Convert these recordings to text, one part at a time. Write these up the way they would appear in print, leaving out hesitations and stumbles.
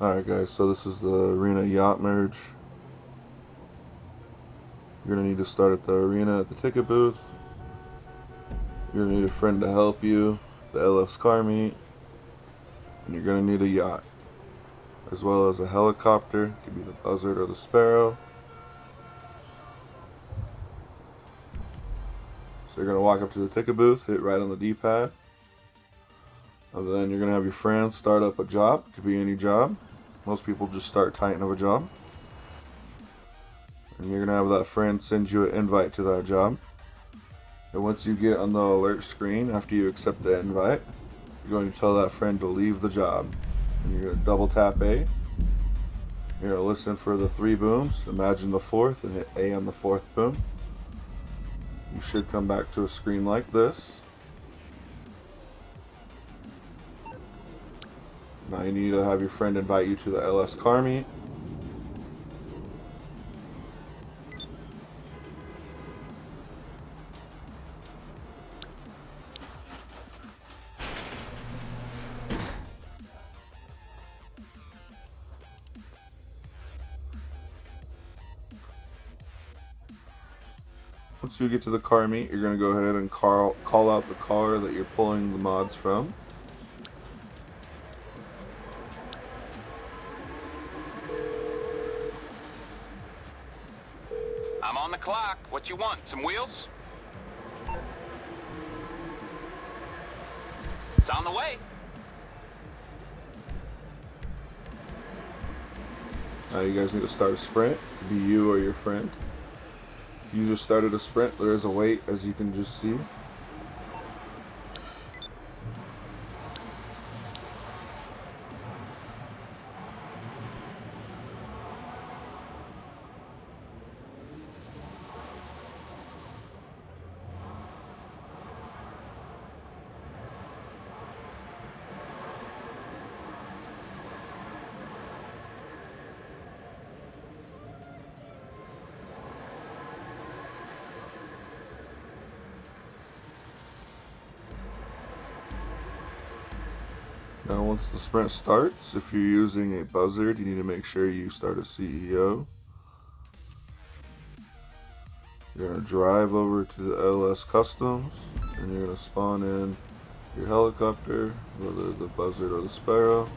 Alright guys, so this is the arena Yacht Merge. You're going to need to start at the arena at the ticket booth. You're going to need a friend to help you, the LS car meet, and you're going to need a yacht, as well as a helicopter. It could be the Buzzard or the Sparrow. So you're going to walk up to the ticket booth, hit right on the D-pad, and then you're going to have your friend start up a job. It could be any job. Most people just start Titan of a job. And you're going to have that friend send you an invite to that job. And once you get on the alert screen, after you accept the invite, you're going to tell that friend to leave the job. And you're going to double tap A. You're going to listen for the 3 booms, imagine the 4th, and hit A on the 4th boom. You should come back to a screen like this. Now you need to have your friend invite you to the LS car meet. Once you get to the car meet, you're going to go ahead and call out the car that you're pulling the mods from. I'm on the clock. What you want? Some wheels? It's on the way. Now you guys need to start a sprint. It could be you or your friend. If you just started a sprint, there is a wait, as you can just see. Now once the sprint starts, if you're using a Buzzard, you need to make sure you start a CEO. You're going to drive over to the LS Customs, and you're going to spawn in your helicopter, whether the Buzzard or the Sparrow.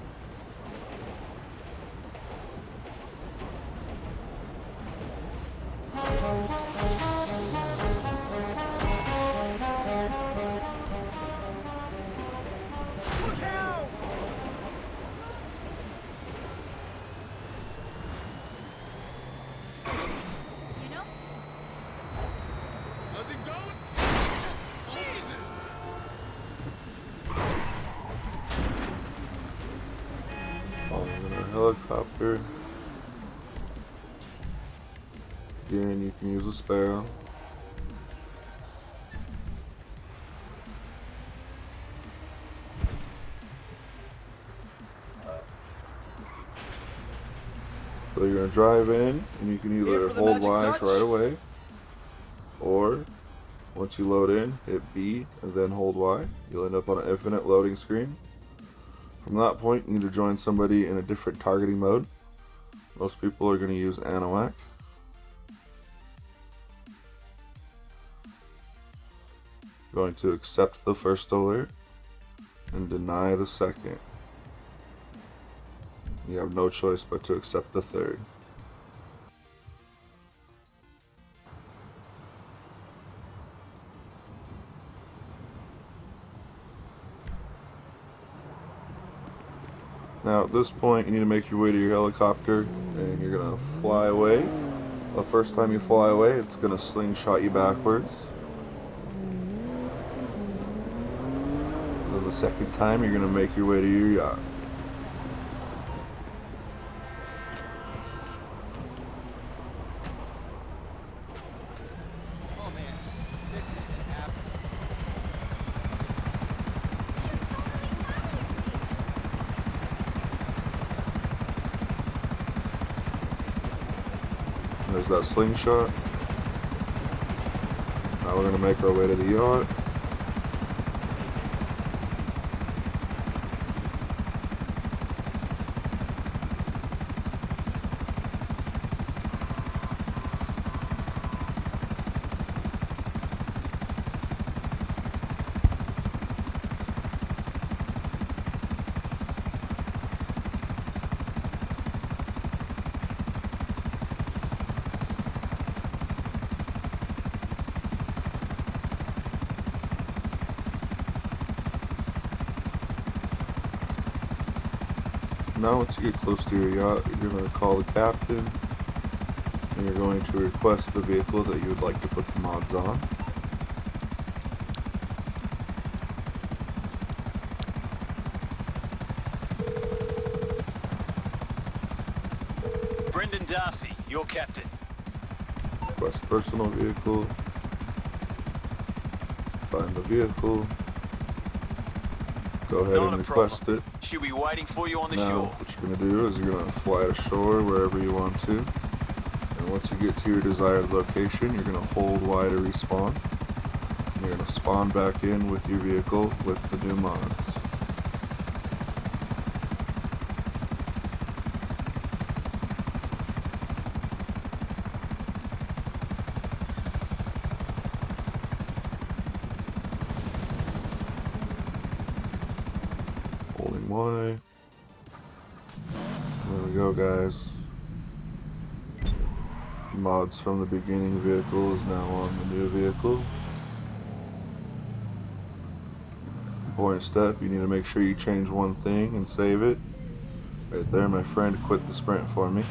Helicopter. Again, you can use a Sparrow. So you're going to drive in, and you can either hold Y right away, or once you load in, hit B and then hold Y. You'll end up on an infinite loading screen. From that point, you need to join somebody in a different targeting mode. Most people are going to use Anahuac. Going to accept the first alert and deny the second. You have no choice but to accept the third. Now at this point, you need to make your way to your helicopter, and you're going to fly away. The first time you fly away, it's going to slingshot you backwards. And the second time, you're going to make your way to your yacht. There's that slingshot. Now we're going to make our way to the yacht. Now once you get close to your yacht, you're going to call the captain, and you're going to request the vehicle that you would like to put the mods on. Brendan Darcy, your captain. Request personal vehicle. Find the vehicle. Go ahead Not and a request problem. it. She'll be waiting for you on the Now, shore. what you're going to do is you're going to fly ashore wherever you want to. And once you get to your desired location, you're going to hold Y to respawn. And you're going to spawn back in with your vehicle with the new mods. Holding Y. There we go, guys. Mods from the beginning vehicle is now on the new vehicle. Important step, you need to make sure you change one thing and save it. Right there, my friend quit the sprint for me. So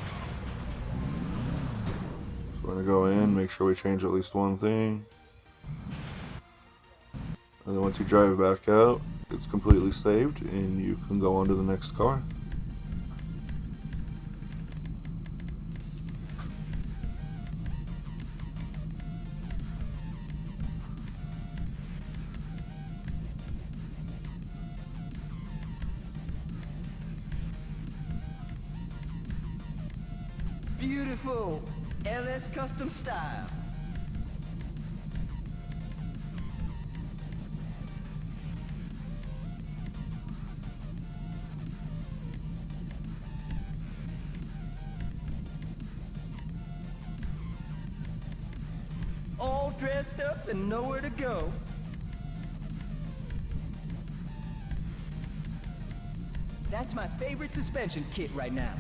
we're going to go in, make sure we change at least one thing. And then once you drive back out, it's completely saved and you can go on to the next car. Beautiful LS custom style. All dressed up and nowhere to go. That's my favorite suspension kit right now.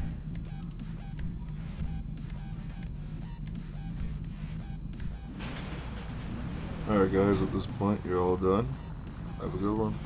Alright guys, at this point you're all done. Have a good one.